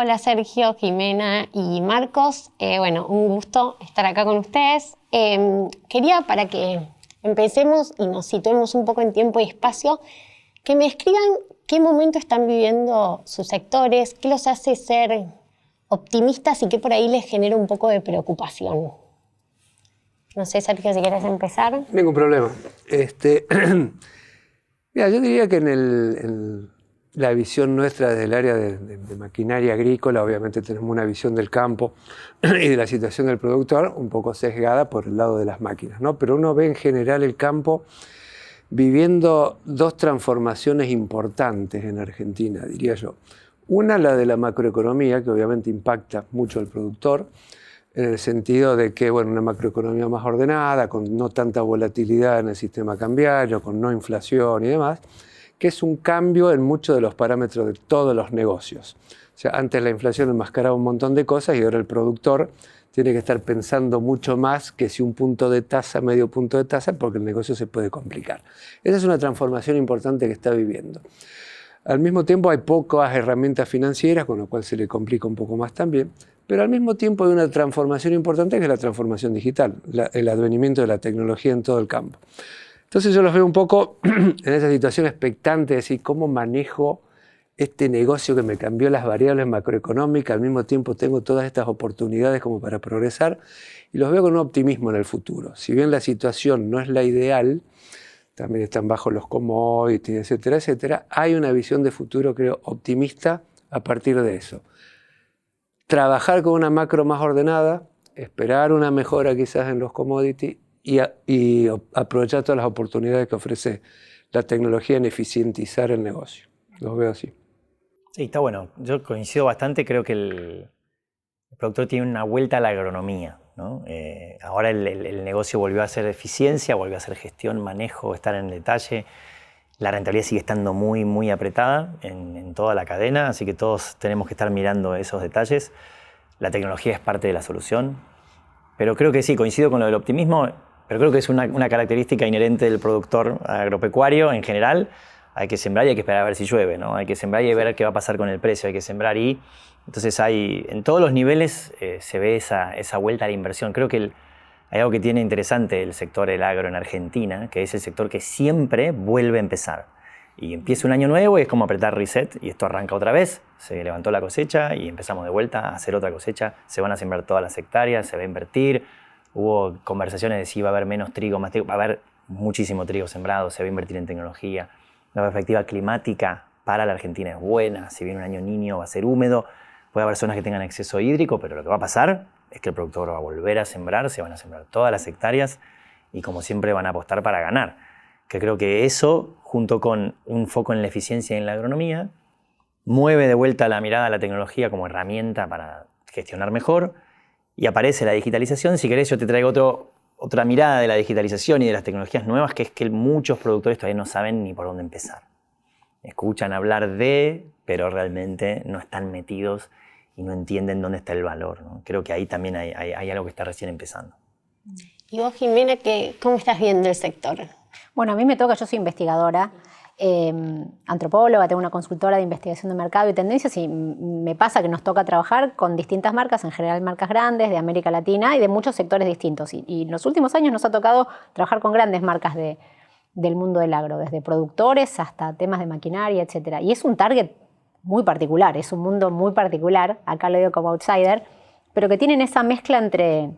Hola Sergio, Jimena y Marcos. Bueno, un gusto estar acá con ustedes. Quería, para que empecemos y nos situemos un poco en tiempo y espacio, que me describan qué momento están viviendo sus sectores, qué los hace ser optimistas y qué por ahí les genera un poco de preocupación. No sé, Sergio, si quieres empezar. Ningún problema. Mira, yo diría que en la visión nuestra desde el área de maquinaria agrícola, obviamente tenemos una visión del campo y de la situación del productor un poco sesgada por el lado de las máquinas, ¿no? Pero uno ve en general el campo viviendo dos transformaciones importantes en Argentina, diría yo. Una, la de la macroeconomía, que obviamente impacta mucho al productor, en el sentido de que, bueno, una macroeconomía más ordenada, con no tanta volatilidad en el sistema cambiario, con no inflación y demás, que es un cambio en muchos de los parámetros de todos los negocios. O sea, antes la inflación enmascaraba un montón de cosas y ahora el productor tiene que estar pensando mucho más que si un punto de tasa, medio punto de tasa, porque el negocio se puede complicar. Esa es una transformación importante que está viviendo. Al mismo tiempo hay pocas herramientas financieras, con lo cual se le complica un poco más también, pero al mismo tiempo hay una transformación importante que es la transformación digital, el advenimiento de la tecnología en todo el campo. Entonces yo los veo un poco en esa situación expectante, de decir, ¿cómo manejo este negocio que me cambió las variables macroeconómicas? Al mismo tiempo tengo todas estas oportunidades como para progresar y los veo con un optimismo en el futuro. Si bien la situación no es la ideal, también están bajo los commodities, etcétera, etcétera, hay una visión de futuro, creo, optimista a partir de eso. Trabajar con una macro más ordenada, esperar una mejora quizás en los commodities y aprovechar todas las oportunidades que ofrece la tecnología en eficientizar el negocio. Los veo así. Sí, está bueno. Yo coincido bastante, creo que el productor tiene una vuelta a la agronomía, ¿no? Ahora el negocio volvió a ser eficiencia, volvió a ser gestión, manejo, estar en el detalle. La rentabilidad sigue estando muy, muy apretada en toda la cadena, así que todos tenemos que estar mirando esos detalles. La tecnología es parte de la solución, pero creo que sí, coincido con lo del optimismo, pero creo que es una característica inherente del productor agropecuario en general. Hay que sembrar y hay que esperar a ver si llueve, ¿no? Hay que sembrar y ver qué va a pasar con el precio, hay que sembrar y... Entonces en todos los niveles se ve esa vuelta a la inversión. Creo que hay algo que tiene interesante el sector del agro en Argentina, que es el sector que siempre vuelve a empezar. Y empieza un año nuevo y es como apretar reset y esto arranca otra vez. Se levantó la cosecha y empezamos de vuelta a hacer otra cosecha. Se van a sembrar todas las hectáreas, se va a invertir. Hubo conversaciones de si va a haber menos trigo, más trigo. Va a haber muchísimo trigo sembrado, se va a invertir en tecnología. La perspectiva climática para la Argentina es buena. Si viene un año niño va a ser húmedo. Puede haber zonas que tengan exceso hídrico, pero lo que va a pasar es que el productor va a volver a sembrar, se van a sembrar todas las hectáreas y como siempre van a apostar para ganar. Que creo que eso, junto con un foco en la eficiencia y en la agronomía, mueve de vuelta la mirada a la tecnología como herramienta para gestionar mejor y aparece la digitalización. Si querés yo te traigo otra mirada de la digitalización y de las tecnologías nuevas, que es que muchos productores todavía no saben ni por dónde empezar. Escuchan hablar pero realmente no están metidos y no entienden dónde está el valor, ¿no? Creo que ahí también hay algo que está recién empezando. Y vos, Jimena, ¿cómo estás viendo el sector? Bueno, a mí me toca, yo soy investigadora, antropóloga, tengo una consultora de investigación de mercado y tendencias y me pasa que nos toca trabajar con distintas marcas, en general marcas grandes de América Latina y de muchos sectores distintos. Y en los últimos años nos ha tocado trabajar con grandes marcas del mundo del agro, desde productores hasta temas de maquinaria, etc. Y es un target muy particular, es un mundo muy particular, acá lo digo como outsider, pero que tienen esa mezcla entre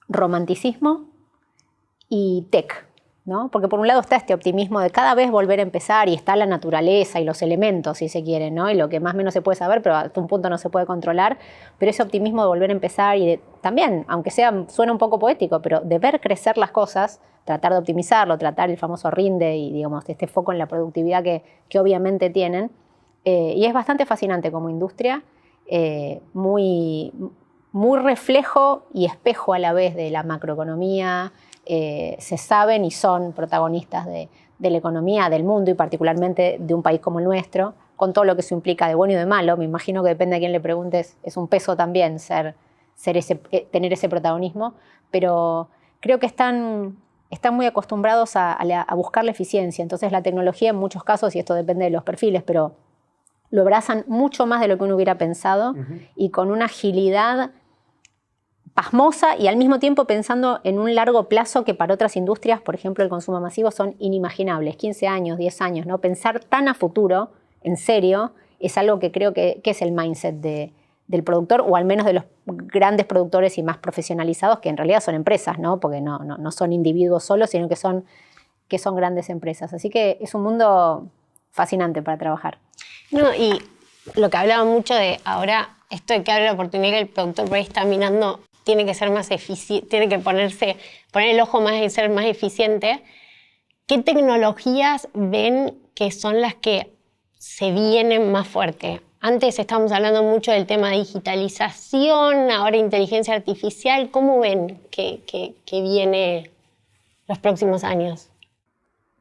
romanticismo y tech, ¿no? Porque por un lado está este optimismo de cada vez volver a empezar y está la naturaleza y los elementos, si se quiere, ¿no? Y lo que más o menos se puede saber, pero hasta un punto no se puede controlar, pero ese optimismo de volver a empezar y también, aunque suena un poco poético, pero de ver crecer las cosas, tratar de optimizarlo, tratar el famoso rinde y digamos este foco en la productividad que obviamente tienen. Y es bastante fascinante como industria, muy reflejo y espejo a la vez de la macroeconomía. Se saben y son protagonistas de la economía del mundo y particularmente de un país como el nuestro, con todo lo que eso implica de bueno y de malo. Me imagino que depende de quién le preguntes, es un peso también tener ese protagonismo, pero creo que están muy acostumbrados a buscar la eficiencia. Entonces la tecnología en muchos casos, y esto depende de los perfiles, pero lo abrazan mucho más de lo que uno hubiera pensado y con una agilidad pasmosa y al mismo tiempo pensando en un largo plazo que para otras industrias, por ejemplo el consumo masivo, son inimaginables, 15 años, 10 años, ¿no? Pensar tan a futuro, en serio, es algo que creo que es el mindset del productor, o al menos de los grandes productores y más profesionalizados, que en realidad son empresas, ¿no? Porque no son individuos solos, sino que son grandes empresas. Así que es un mundo fascinante para trabajar. No, y lo que hablaba mucho de ahora, esto de que abre la oportunidad que el productor por ahí está mirando, tiene que ser más eficiente, tiene que poner el ojo más y ser más eficiente. ¿Qué tecnologías ven que son las que se vienen más fuerte? Antes estábamos hablando mucho del tema de digitalización, ahora inteligencia artificial. ¿Cómo ven que viene los próximos años?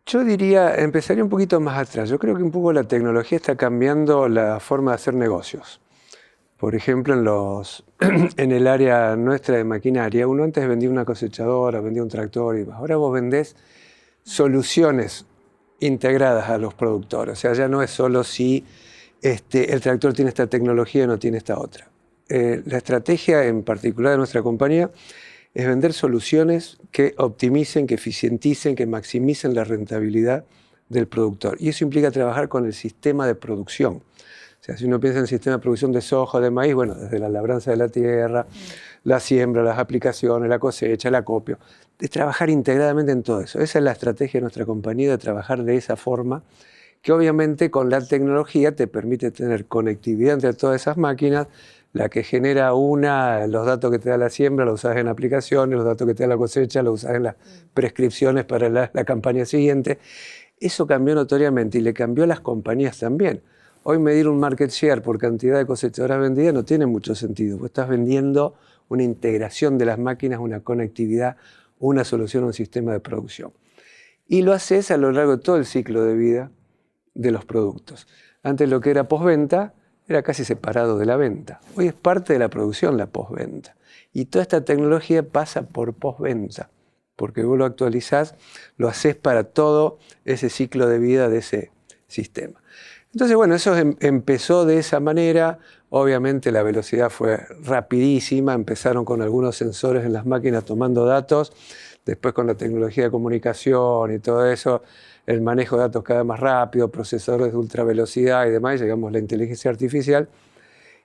Yo diría, empezaría un poquito más atrás. Yo creo que un poco la tecnología está cambiando la forma de hacer negocios. Por ejemplo, en el área nuestra de maquinaria, uno antes vendía una cosechadora, vendía un tractor y demás. Ahora vos vendés soluciones integradas a los productores. O sea, ya no es solo si el tractor tiene esta tecnología o no tiene esta otra. La estrategia en particular de nuestra compañía es vender soluciones que optimicen, que eficienticen, que maximicen la rentabilidad del productor. Y eso implica trabajar con el sistema de producción. O sea, si uno piensa en el sistema de producción de soja, de maíz, bueno, desde la labranza de la tierra, la siembra, las aplicaciones, la cosecha, el acopio, de trabajar integradamente en todo eso. Esa es la estrategia de nuestra compañía, de trabajar de esa forma, que obviamente con la tecnología te permite tener conectividad entre todas esas máquinas, la que genera los datos que te da la siembra, los usas en aplicaciones, los datos que te da la cosecha, los usas en las prescripciones para la campaña siguiente. Eso cambió notoriamente y le cambió a las compañías también. Hoy medir un market share por cantidad de cosechadoras vendidas no tiene mucho sentido. Vos estás vendiendo una integración de las máquinas, una conectividad, una solución a un sistema de producción. Y lo haces a lo largo de todo el ciclo de vida de los productos. Antes lo que era postventa era casi separado de la venta. Hoy es parte de la producción la postventa. Y toda esta tecnología pasa por postventa, porque vos lo actualizás, lo haces para todo ese ciclo de vida de ese sistema. Entonces, bueno, eso empezó de esa manera. Obviamente la velocidad fue rapidísima. Empezaron con algunos sensores en las máquinas tomando datos. Después con la tecnología de comunicación y todo eso, el manejo de datos cada vez más rápido, procesadores de ultra velocidad y demás, y llegamos a la inteligencia artificial.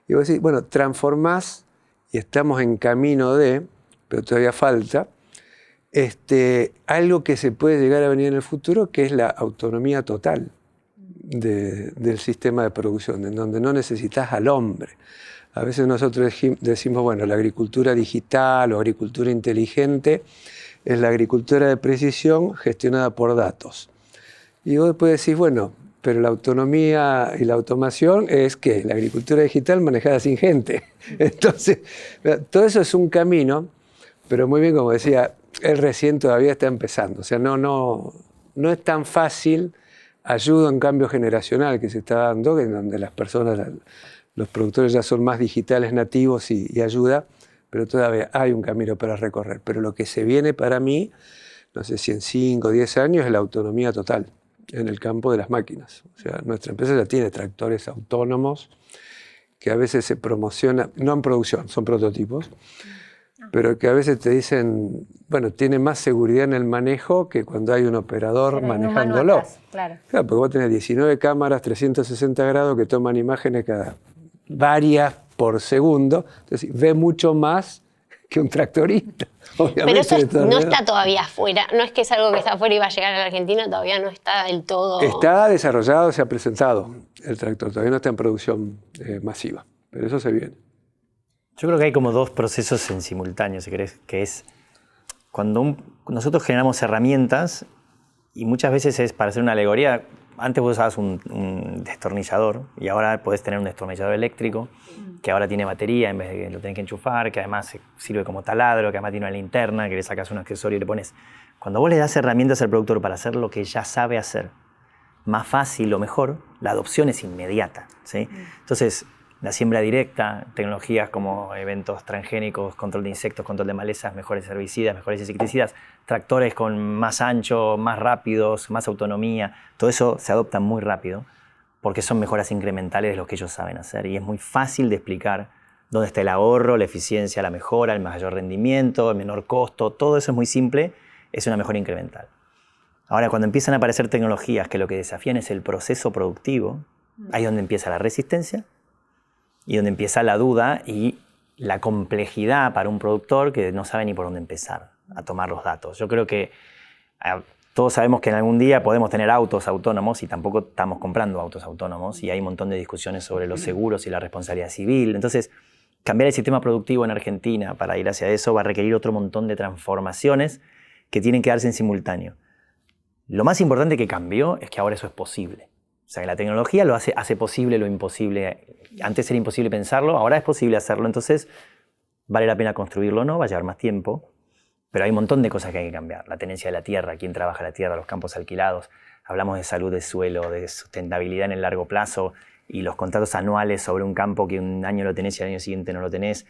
Y vos decís, bueno, transformás y estamos en camino de, pero todavía falta, algo que se puede llegar a venir en el futuro, que es la autonomía total del sistema de producción, en donde no necesitas al hombre. A veces nosotros decimos, bueno, la agricultura digital o agricultura inteligente es la agricultura de precisión gestionada por datos. Y vos después decís, bueno, pero la autonomía y la automación es ¿qué? La agricultura digital manejada sin gente. Entonces, todo eso es un camino, pero muy bien, como decía, él recién todavía está empezando. O sea, no es tan fácil. Ayuda a un cambio generacional que se está dando, en donde las personas, los productores ya son más digitales nativos y ayuda, pero todavía hay un camino para recorrer. Pero lo que se viene para mí, no sé si en 5 o 10 años, es la autonomía total en el campo de las máquinas. O sea, nuestra empresa ya tiene tractores autónomos que a veces se promocionan, no en producción, son prototipos, pero que a veces te dicen, bueno, tiene más seguridad en el manejo que cuando hay un operador manejándolo. Atrás, claro. Claro, porque vos tenés 19 cámaras, 360 grados que toman imágenes varias por segundo, entonces ve mucho más que un tractorista. Obviamente, pero eso no está todavía afuera, no es que es algo que está afuera y va a llegar a la Argentina, todavía no está del todo... Está desarrollado, se ha presentado el tractor, todavía no está en producción masiva, pero eso se viene. Yo creo que hay como dos procesos en simultáneo, si querés, que es cuando nosotros generamos herramientas y muchas veces es para hacer una alegoría. Antes vos usabas un destornillador y ahora podés tener un destornillador eléctrico que ahora tiene batería en vez de que lo tenés que enchufar, que además sirve como taladro, que además tiene una linterna, que le sacas un accesorio y le pones. Cuando vos le das herramientas al productor para hacer lo que ya sabe hacer más fácil o mejor, la adopción es inmediata, ¿sí? Entonces, la siembra directa, tecnologías como eventos transgénicos, control de insectos, control de malezas, mejores herbicidas, mejores insecticidas, tractores con más ancho, más rápidos, más autonomía, todo eso se adopta muy rápido. porque son mejoras incrementales de lo que ellos saben hacer. Y es muy fácil de explicar dónde está el ahorro, la eficiencia, la mejora, el mayor rendimiento, el menor costo. Todo eso es muy simple, es una mejora incremental. Ahora, cuando empiezan a aparecer tecnologías que lo que desafían es el proceso productivo, ahí es donde empieza la resistencia y donde empieza la duda y la complejidad para un productor que no sabe ni por dónde empezar a tomar los datos. Yo creo que todos sabemos que en algún día podemos tener autos autónomos y tampoco estamos comprando autos autónomos y hay un montón de discusiones sobre los seguros y la responsabilidad civil. Entonces, cambiar el sistema productivo en Argentina para ir hacia eso va a requerir otro montón de transformaciones que tienen que darse en simultáneo. Lo más importante que cambió es que ahora eso es posible. O sea, que la tecnología lo hace posible lo imposible. Antes era imposible pensarlo, ahora es posible hacerlo. Entonces, vale la pena construirlo o no, va a llevar más tiempo. Pero hay un montón de cosas que hay que cambiar. La tenencia de la tierra, quién trabaja la tierra, los campos alquilados. Hablamos de salud de suelo, de sustentabilidad en el largo plazo y los contratos anuales sobre un campo que un año lo tenés y al año siguiente no lo tenés.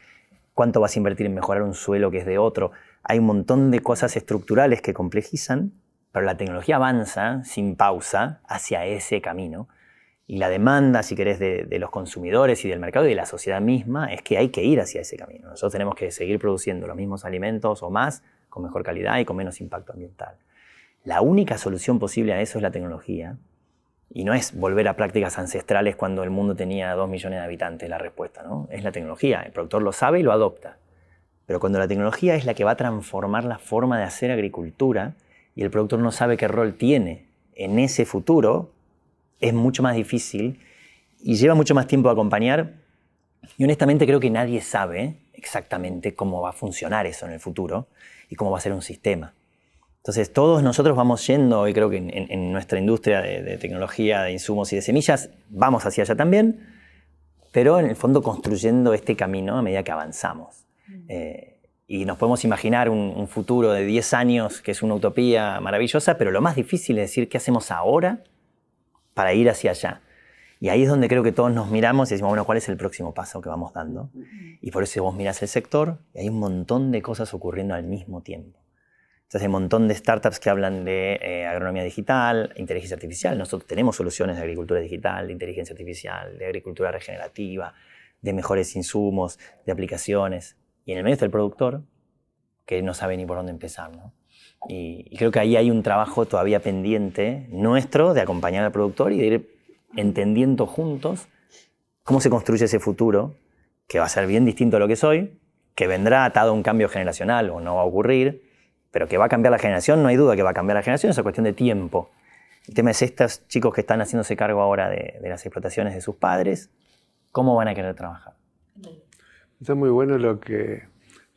¿Cuánto vas a invertir en mejorar un suelo que es de otro? Hay un montón de cosas estructurales que complejizan, pero la tecnología avanza sin pausa hacia ese camino. Y la demanda, si querés, de los consumidores y del mercado y de la sociedad misma es que hay que ir hacia ese camino. Nosotros tenemos que seguir produciendo los mismos alimentos o más, con mejor calidad y con menos impacto ambiental. La única solución posible a eso es la tecnología. Y no es volver a prácticas ancestrales cuando el mundo tenía 2 millones de habitantes, la respuesta, ¿no? Es la tecnología. El productor lo sabe y lo adopta. Pero cuando la tecnología es la que va a transformar la forma de hacer agricultura y el productor no sabe qué rol tiene en ese futuro, es mucho más difícil y lleva mucho más tiempo a acompañar. Y honestamente creo que nadie sabe exactamente cómo va a funcionar eso en el futuro y cómo va a ser un sistema. Entonces todos nosotros vamos yendo, y creo que en nuestra industria de tecnología, de insumos y de semillas, vamos hacia allá también, pero en el fondo construyendo este camino a medida que avanzamos. Y nos podemos imaginar un futuro de 10 años que es una utopía maravillosa, pero lo más difícil es decir qué hacemos ahora para ir hacia allá. Y ahí es donde creo que todos nos miramos y decimos, bueno, ¿cuál es el próximo paso que vamos dando? Y por eso vos mirás el sector y hay un montón de cosas ocurriendo al mismo tiempo. Entonces hay un montón de startups que hablan de agronomía digital, inteligencia artificial. Nosotros tenemos soluciones de agricultura digital, de inteligencia artificial, de agricultura regenerativa, de mejores insumos, de aplicaciones. Y en el medio está el productor, que no sabe ni por dónde empezar, ¿no? Y creo que ahí hay un trabajo todavía pendiente nuestro de acompañar al productor y de ir entendiendo juntos cómo se construye ese futuro, que va a ser bien distinto a lo que es hoy, que vendrá atado a un cambio generacional o no va a ocurrir, pero que va a cambiar la generación, no hay duda que va a cambiar la generación, es una cuestión de tiempo. El tema es estos chicos que están haciéndose cargo ahora de las explotaciones de sus padres, ¿cómo van a querer trabajar? Está muy bueno la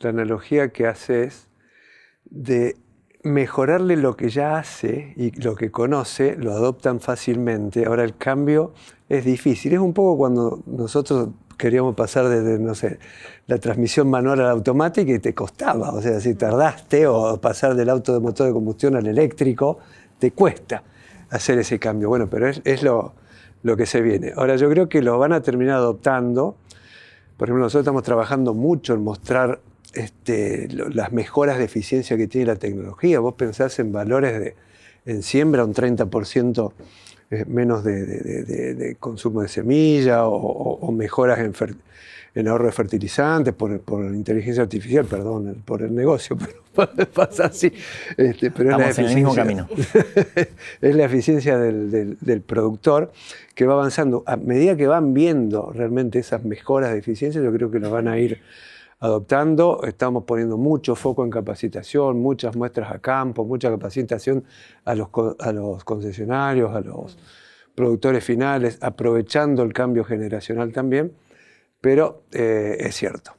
analogía que haces de mejorarle lo que ya hace y lo que conoce, lo adoptan fácilmente. Ahora el cambio es difícil. Es un poco cuando nosotros queríamos pasar desde, no sé, la transmisión manual a la automática y te costaba. O sea, si tardaste o pasar del auto de motor de combustión al eléctrico, te cuesta hacer ese cambio. Bueno, pero es lo que se viene. Ahora yo creo que lo van a terminar adoptando. Por ejemplo, nosotros estamos trabajando mucho en mostrar las mejoras de eficiencia que tiene la tecnología. Vos pensás en valores en siembra, un 30% menos de consumo de semilla o mejoras en ahorro de fertilizantes por inteligencia artificial, perdón, por el negocio, pero pasa así. Pero estamos en el mismo camino. Es la eficiencia del productor que va avanzando. A medida que van viendo realmente esas mejoras de eficiencia, yo creo que lo van a ir adoptando. Estamos poniendo mucho foco en capacitación, muchas muestras a campo, mucha capacitación a los concesionarios, a los productores finales, aprovechando el cambio generacional también, pero es cierto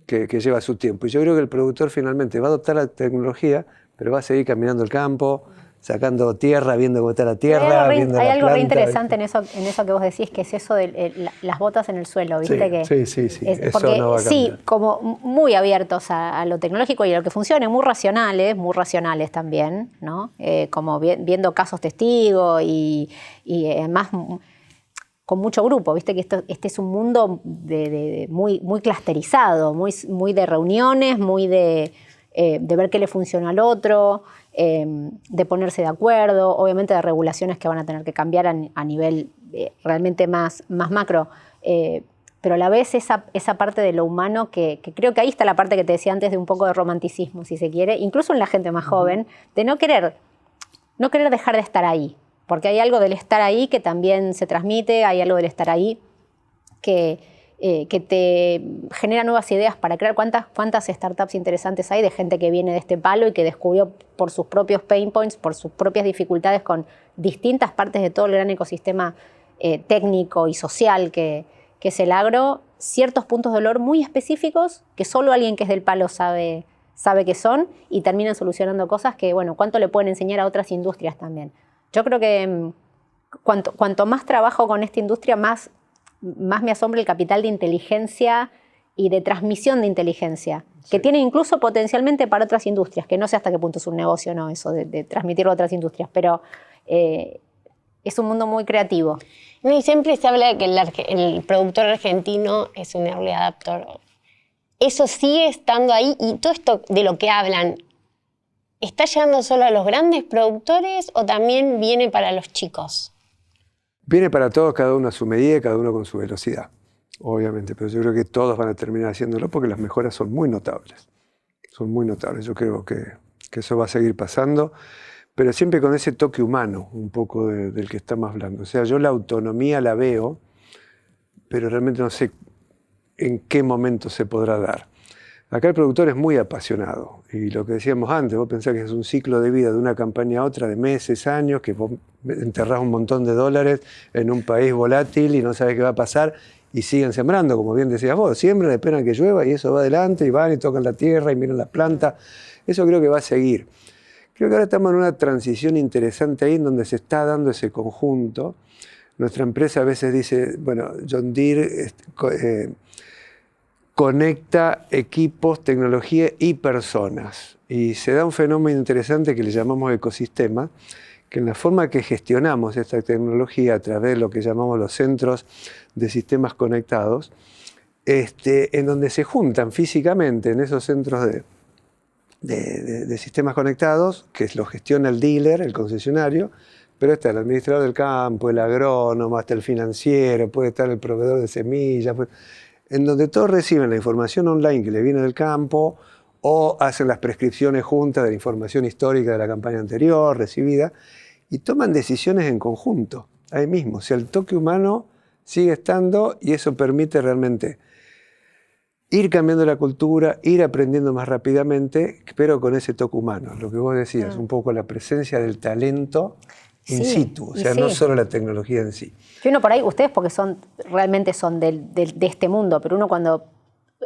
que lleva su tiempo. Y yo creo que el productor finalmente va a adoptar la tecnología, pero va a seguir caminando el campo, sacando tierra, viendo cómo está la tierra, viendo la Hay algo planta. re interesante en eso que vos decís, que es eso de las botas en el suelo, ¿viste? Sí. Eso porque no va a cambiar. sí, como muy abiertos a lo tecnológico y a lo que funcione, muy racionales también, ¿no? Como viendo casos testigos y además con mucho grupo, ¿viste? Que este es un mundo muy clusterizado, muy de reuniones, muy de ver qué le funciona al otro. de ponerse de acuerdo, obviamente de regulaciones que van a tener que cambiar a nivel realmente más macro. Pero a la vez esa parte de lo humano que creo que ahí está la parte que te decía antes de un poco de romanticismo, si se quiere, incluso en la gente más joven, de no querer dejar de estar ahí, porque hay algo del estar ahí que también se transmite, hay algo del estar ahí que te genera nuevas ideas para crear. ¿Cuántas startups interesantes hay de gente que viene de este palo y que descubrió por sus propios pain points, por sus propias dificultades con distintas partes de todo el gran ecosistema técnico y social que es el agro, ciertos puntos de dolor muy específicos que solo alguien que es del palo sabe qué son y terminan solucionando cosas que, bueno, cuánto le pueden enseñar a otras industrias también. Yo creo que cuanto más trabajo con esta industria, más me asombra el capital de inteligencia y de transmisión de inteligencia, que tiene incluso potencialmente para otras industrias, que no sé hasta qué punto es un negocio, ¿no? Eso de transmitirlo a otras industrias, pero es un mundo muy creativo. Y siempre se habla de que el productor argentino es un early adapter. Eso sigue estando ahí, y todo esto de lo que hablan, ¿está llegando solo a los grandes productores o también viene para los chicos? Viene para todos, cada uno a su medida, cada uno con su velocidad, obviamente, pero yo creo que todos van a terminar haciéndolo porque las mejoras son muy notables. Son muy notables, yo creo que eso va a seguir pasando, pero siempre con ese toque humano, un poco del que estamos hablando. O sea, yo la autonomía la veo, pero realmente no sé en qué momento se podrá dar. Acá el productor es muy apasionado, y lo que decíamos antes, vos pensás que es un ciclo de vida de una campaña a otra, de meses, años, que vos enterrás un montón de dólares en un país volátil y no sabés qué va a pasar, y siguen sembrando, como bien decías vos, siembran, esperan que llueva y eso va adelante, y van y tocan la tierra y miran las plantas. Eso creo que va a seguir. Creo que ahora estamos en una transición interesante ahí en donde se está dando ese conjunto. Nuestra empresa a veces dice, bueno, John Deere conecta equipos, tecnología y personas. Y se da un fenómeno interesante que le llamamos ecosistema, que en la forma que gestionamos esta tecnología a través de lo que llamamos los centros de sistemas conectados, en donde se juntan físicamente en esos centros de sistemas conectados, que lo gestiona el dealer, el concesionario, pero está el administrador del campo, el agrónomo, hasta el financiero, puede estar el proveedor de semillas, en donde todos reciben la información online que le viene del campo o hacen las prescripciones juntas de la información histórica de la campaña anterior recibida y toman decisiones en conjunto, ahí mismo. O sea, el toque humano sigue estando y eso permite realmente ir cambiando la cultura, ir aprendiendo más rápidamente, pero con ese toque humano, lo que vos decías, un poco la presencia del talento in situ, o sea, no solo la tecnología en sí. Y uno por ahí, ustedes porque realmente son de este mundo, pero uno cuando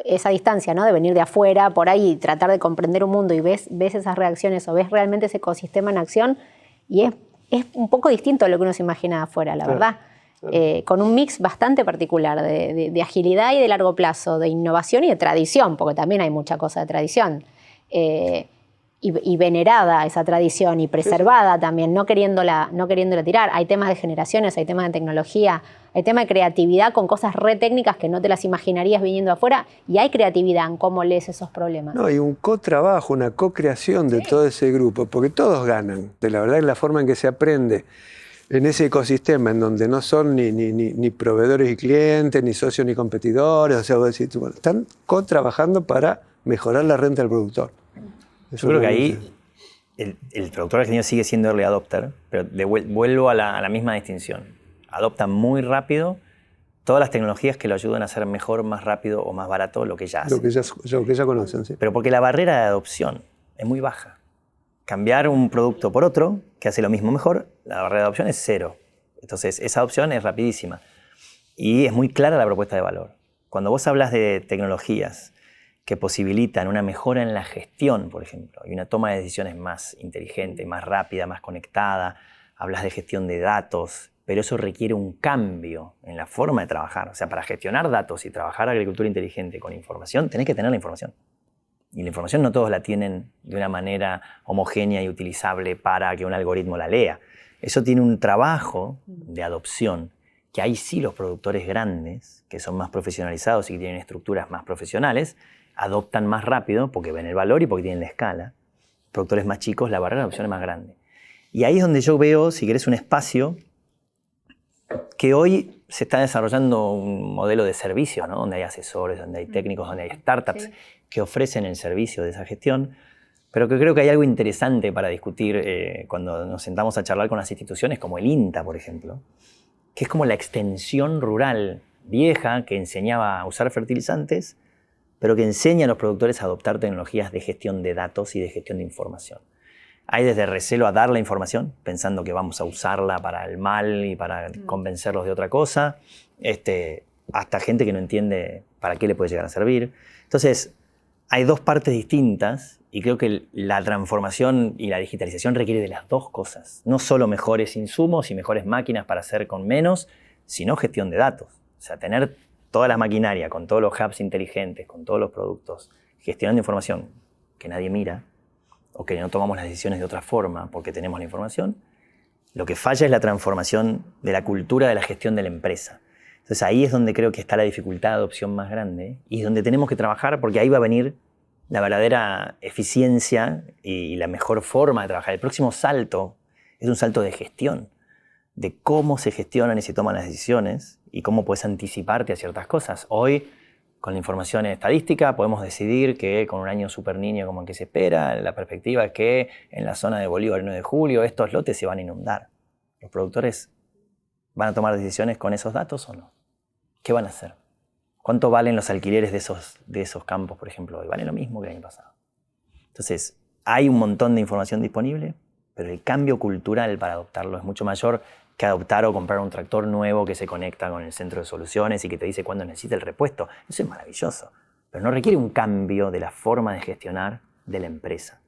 esa distancia, ¿no? De venir de afuera, por ahí tratar de comprender un mundo y ves esas reacciones o ves realmente ese ecosistema en acción y es un poco distinto a lo que uno se imagina de afuera, la verdad. Con un mix bastante particular de agilidad y de largo plazo, de innovación y de tradición, porque también hay mucha cosa de tradición. Y venerada esa tradición y preservada también, no queriéndola tirar. Hay temas de generaciones, hay temas de tecnología, hay temas de creatividad con cosas re técnicas que no te las imaginarías viniendo afuera, y hay creatividad en cómo lees esos problemas. No, hay un co-trabajo, una co-creación de todo ese grupo, porque todos ganan. La verdad es la forma en que se aprende en ese ecosistema en donde no son ni proveedores y clientes, ni socios ni competidores, o sea, vos decís, bueno, están co-trabajando para mejorar la renta del productor. Yo creo que ahí el productor argentino sigue siendo early adopter, pero vuelvo a la misma distinción. Adopta muy rápido todas las tecnologías que lo ayudan a hacer mejor, más rápido o más barato lo que ya hacen. Lo que ya conocen, sí. Pero porque la barrera de adopción es muy baja. Cambiar un producto por otro, que hace lo mismo mejor, la barrera de adopción es 0. Entonces, esa adopción es rapidísima. Y es muy clara la propuesta de valor. Cuando vos hablas de tecnologías que posibilitan una mejora en la gestión, por ejemplo, y una toma de decisiones más inteligente, más rápida, más conectada, hablas de gestión de datos, pero eso requiere un cambio en la forma de trabajar. O sea, para gestionar datos y trabajar agricultura inteligente con información, tenés que tener la información. Y la información no todos la tienen de una manera homogénea y utilizable para que un algoritmo la lea. Eso tiene un trabajo de adopción, que ahí sí los productores grandes, que son más profesionalizados y que tienen estructuras más profesionales, adoptan más rápido porque ven el valor y porque tienen la escala. productores más chicos, la barrera de adopción es más grande. Y ahí es donde yo veo, si querés, un espacio que hoy se está desarrollando un modelo de servicio, ¿no? Donde hay asesores, donde hay técnicos, donde hay startups que ofrecen el servicio de esa gestión, pero que creo que hay algo interesante para discutir cuando nos sentamos a charlar con las instituciones como el INTA, por ejemplo, que es como la extensión rural vieja que enseñaba a usar fertilizantes, pero que enseña a los productores a adoptar tecnologías de gestión de datos y de gestión de información. Hay desde recelo a dar la información, pensando que vamos a usarla para el mal y para convencerlos de otra cosa, hasta gente que no entiende para qué le puede llegar a servir. Entonces, hay dos partes distintas y creo que la transformación y la digitalización requiere de las dos cosas. No solo mejores insumos y mejores máquinas para hacer con menos, sino gestión de datos. O sea, tener toda la maquinaria con todos los hubs inteligentes, con todos los productos, gestionando información que nadie mira, o que no tomamos las decisiones de otra forma porque tenemos la información, lo que falla es la transformación de la cultura de la gestión de la empresa. Entonces ahí es donde creo que está la dificultad de adopción más grande y donde tenemos que trabajar porque ahí va a venir la verdadera eficiencia y la mejor forma de trabajar. El próximo salto es un salto de gestión, de cómo se gestionan y se toman las decisiones y cómo puedes anticiparte a ciertas cosas. Hoy, con la información estadística, podemos decidir que con un año super niño como el que se espera, la perspectiva es que en la zona de Bolívar el 9 de julio estos lotes se van a inundar. ¿Los productores van a tomar decisiones con esos datos o no? ¿Qué van a hacer? ¿Cuánto valen los alquileres de esos campos, por ejemplo, hoy? Vale lo mismo que el año pasado. Entonces, hay un montón de información disponible, pero el cambio cultural para adoptarlo es mucho mayor que adoptar o comprar un tractor nuevo que se conecta con el centro de soluciones y que te dice cuándo necesita el repuesto. Eso es maravilloso, pero no requiere un cambio de la forma de gestionar de la empresa.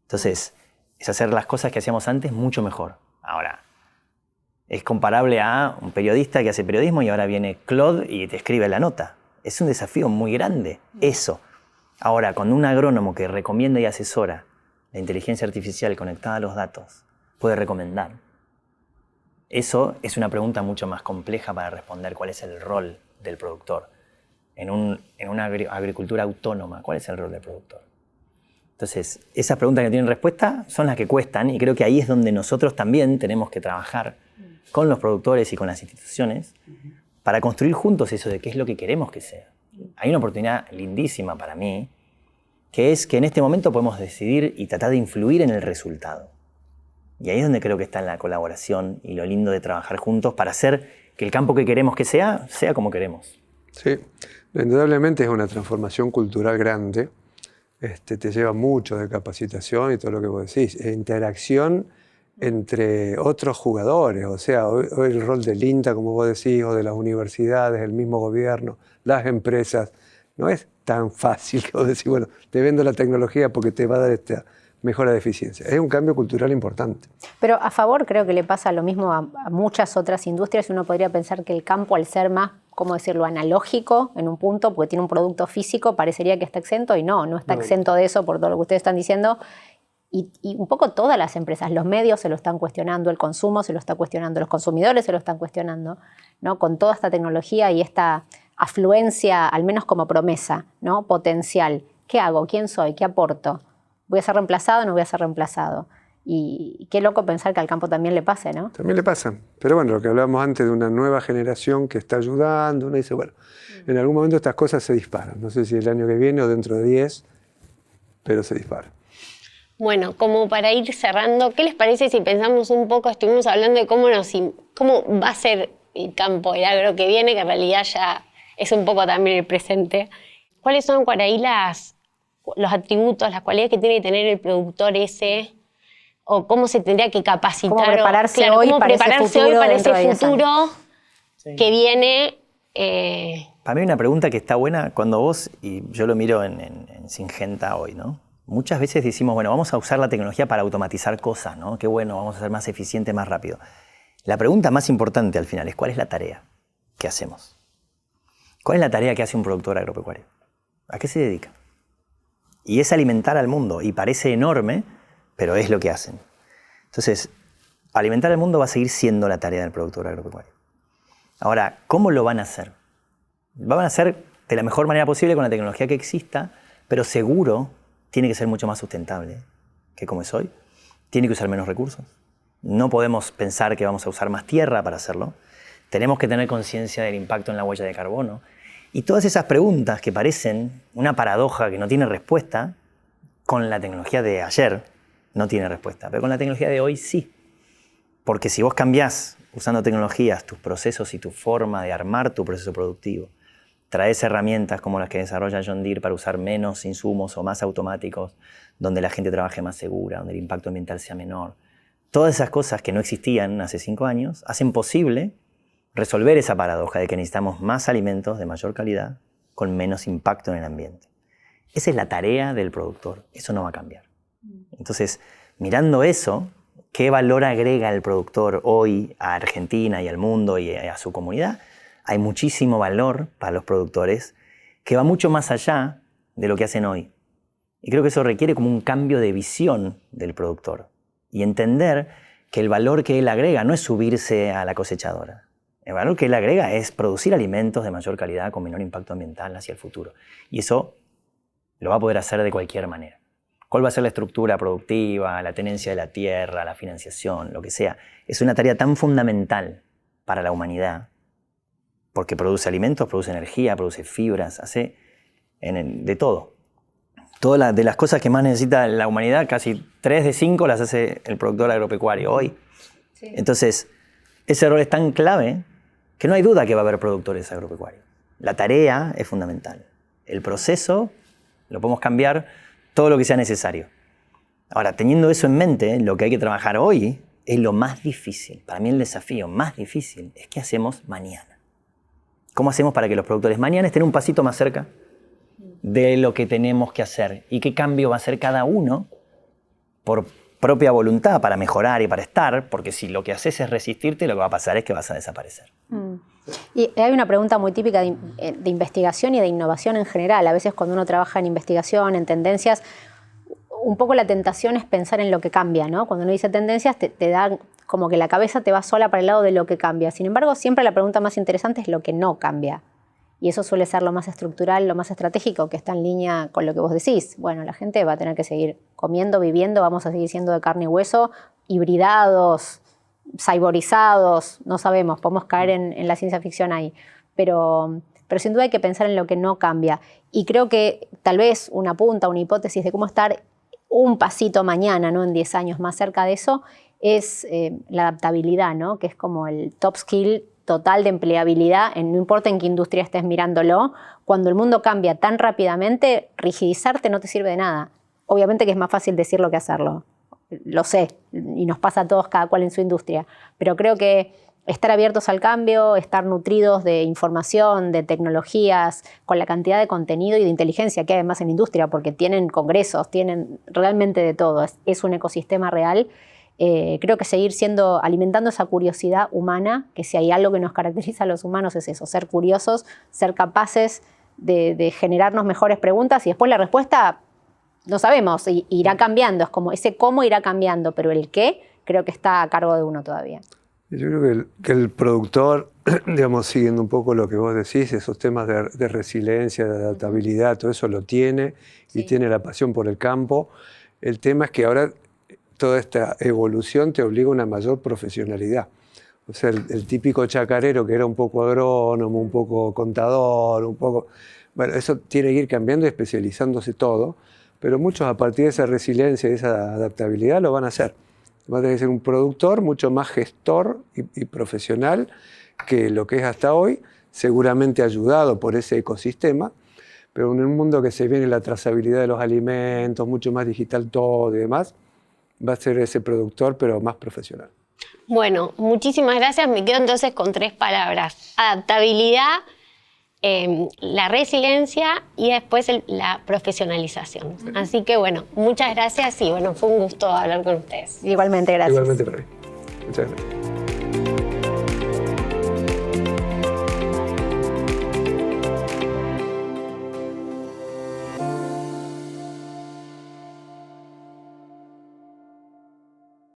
Entonces, es hacer las cosas que hacíamos antes mucho mejor. Ahora, es comparable a un periodista que hace periodismo y ahora viene Claude y te escribe la nota. Es un desafío muy grande, eso. Ahora, con un agrónomo que recomienda y asesora la inteligencia artificial conectada a los datos, puede recomendar. Eso es una pregunta mucho más compleja para responder cuál es el rol del productor. En una agricultura autónoma, ¿cuál es el rol del productor? Entonces, esas preguntas que no tienen respuesta son las que cuestan y creo que ahí es donde nosotros también tenemos que trabajar con los productores y con las instituciones para construir juntos eso de qué es lo que queremos que sea. Hay una oportunidad lindísima para mí, que es que en este momento podemos decidir y tratar de influir en el resultado. Y ahí es donde creo que está la colaboración y lo lindo de trabajar juntos para hacer que el campo que queremos que sea como queremos. Sí, indudablemente es una transformación cultural grande. Te lleva mucho de capacitación y todo lo que vos decís. Interacción entre otros jugadores, o sea, hoy el rol del INTA, como vos decís, o de las universidades, el mismo gobierno, las empresas, no es tan fácil que vos decís, bueno, te vendo la tecnología porque te va a dar esta mejora de eficiencia. Es un cambio cultural importante. Pero a favor creo que le pasa lo mismo a muchas otras industrias. Uno podría pensar que el campo, al ser más, ¿cómo decirlo?, analógico en un punto, porque tiene un producto físico, parecería que está exento y no está exento de eso por todo lo que ustedes están diciendo. Y un poco todas las empresas, los medios se lo están cuestionando, el consumo se lo está cuestionando, los consumidores se lo están cuestionando, ¿no? Con toda esta tecnología y esta afluencia, al menos como promesa, ¿no?, potencial. ¿Qué hago? ¿Quién soy? ¿Qué aporto? ¿Voy a ser reemplazado o no voy a ser reemplazado? Y qué loco pensar que al campo también le pase, ¿no? También le pasa. Pero bueno, lo que hablábamos antes de una nueva generación que está ayudando, uno dice, bueno, en algún momento estas cosas se disparan. No sé si el año que viene o dentro de 10, pero se disparan. Bueno, como para ir cerrando, ¿qué les parece si pensamos un poco, estuvimos hablando de cómo va a ser el campo, el agro que viene, que en realidad ya es un poco también el presente? ¿Cuáles son por ahí los atributos, las cualidades que tiene que tener el productor ese? ¿O cómo se tendría que capacitar? ¿Cómo prepararse hoy para ese futuro que viene? Para mí una pregunta que está buena cuando vos, y yo lo miro en Syngenta hoy, ¿no? Muchas veces decimos, bueno, vamos a usar la tecnología para automatizar cosas, ¿no? Qué bueno, vamos a ser más eficientes, más rápido. La pregunta más importante al final es, ¿cuál es la tarea que hacemos? ¿Cuál es la tarea que hace un productor agropecuario? ¿A qué se dedica? Y es alimentar al mundo, y parece enorme, pero es lo que hacen. Entonces, alimentar al mundo va a seguir siendo la tarea del productor agropecuario. Ahora, ¿cómo lo van a hacer? Lo van a hacer de la mejor manera posible con la tecnología que exista, pero seguro tiene que ser mucho más sustentable que como es hoy, tiene que usar menos recursos. No podemos pensar que vamos a usar más tierra para hacerlo. Tenemos que tener conciencia del impacto en la huella de carbono. Y todas esas preguntas que parecen una paradoja que no tiene respuesta, con la tecnología de ayer no tiene respuesta, pero con la tecnología de hoy sí. Porque si vos cambiás usando tecnologías tus procesos y tu forma de armar tu proceso productivo, traes herramientas como las que desarrolla John Deere para usar menos insumos o más automáticos, donde la gente trabaje más segura, donde el impacto ambiental sea menor. Todas esas cosas que no existían hace 5 años hacen posible resolver esa paradoja de que necesitamos más alimentos de mayor calidad con menos impacto en el ambiente. Esa es la tarea del productor, eso no va a cambiar. Entonces, mirando eso, ¿qué valor agrega el productor hoy a Argentina y al mundo y a su comunidad? Hay muchísimo valor para los productores que va mucho más allá de lo que hacen hoy. Y creo que eso requiere como un cambio de visión del productor y entender que el valor que él agrega no es subirse a la cosechadora. El valor que él agrega es producir alimentos de mayor calidad con menor impacto ambiental hacia el futuro. Y eso lo va a poder hacer de cualquier manera. ¿Cuál va a ser la estructura productiva, la tenencia de la tierra, la financiación, lo que sea? Es una tarea tan fundamental para la humanidad, porque produce alimentos, produce energía, produce fibras, hace de todo. Todas de las cosas que más necesita la humanidad, casi 3 de 5 las hace el productor agropecuario hoy. Sí. Entonces, ese rol es tan clave que no hay duda que va a haber productores agropecuarios. La tarea es fundamental. El proceso lo podemos cambiar todo lo que sea necesario. Ahora, teniendo eso en mente, lo que hay que trabajar hoy es lo más difícil. Para mí el desafío más difícil es qué hacemos mañana. ¿Cómo hacemos para que los productores mañana estén un pasito más cerca de lo que tenemos que hacer? ¿Y qué cambio va a hacer cada uno por propia voluntad para mejorar y para estar? Porque si lo que haces es resistirte, lo que va a pasar es que vas a desaparecer. Y hay una pregunta muy típica de investigación y de innovación en general. A veces cuando uno trabaja en investigación, en tendencias, un poco la tentación es pensar en lo que cambia, ¿no? Cuando uno dice tendencias, te da como que la cabeza te va sola para el lado de lo que cambia. Sin embargo, siempre la pregunta más interesante es lo que no cambia. Y eso suele ser lo más estructural, lo más estratégico, que está en línea con lo que vos decís. Bueno, la gente va a tener que seguir comiendo, viviendo, vamos a seguir siendo de carne y hueso, hibridados, cyborizados, no sabemos, podemos caer en la ciencia ficción ahí. Pero sin duda hay que pensar en lo que no cambia. Y creo que tal vez una punta, una hipótesis de cómo estar un pasito mañana, ¿no? En 10 años más cerca de eso, es la adaptabilidad, ¿no? Que es como el top skill total de empleabilidad, no importa en qué industria estés mirándolo. Cuando el mundo cambia tan rápidamente, rigidizarte no te sirve de nada. Obviamente que es más fácil decirlo que hacerlo. Lo sé, y nos pasa a todos, cada cual en su industria. Pero creo que estar abiertos al cambio, estar nutridos de información, de tecnologías, con la cantidad de contenido y de inteligencia que hay además en la industria, porque tienen congresos, tienen realmente de todo, es un ecosistema real. Creo que seguir alimentando esa curiosidad humana, que si hay algo que nos caracteriza a los humanos es eso, ser curiosos, ser capaces de generarnos mejores preguntas y después la respuesta no sabemos, irá cambiando, es como ese cómo irá cambiando, pero el qué creo que está a cargo de uno todavía. Yo creo que el productor, digamos, siguiendo un poco lo que vos decís, esos temas de resiliencia, de adaptabilidad, todo eso lo tiene y tiene la pasión por el campo. El tema es que ahora toda esta evolución te obliga a una mayor profesionalidad. O sea, el típico chacarero que era un poco agrónomo, un poco contador, un poco... Bueno, eso tiene que ir cambiando y especializándose todo, pero muchos a partir de esa resiliencia y esa adaptabilidad lo van a hacer. Va a tener que ser un productor mucho más gestor y profesional que lo que es hasta hoy, seguramente ayudado por ese ecosistema, pero en un mundo que se viene la trazabilidad de los alimentos, mucho más digital todo y demás, va a ser ese productor, pero más profesional. Bueno, muchísimas gracias. Me quedo entonces con 3 palabras. Adaptabilidad, la resiliencia y después la profesionalización. Así que bueno, muchas gracias y bueno, fue un gusto hablar con ustedes. Igualmente, gracias. Igualmente para mí. Muchas gracias.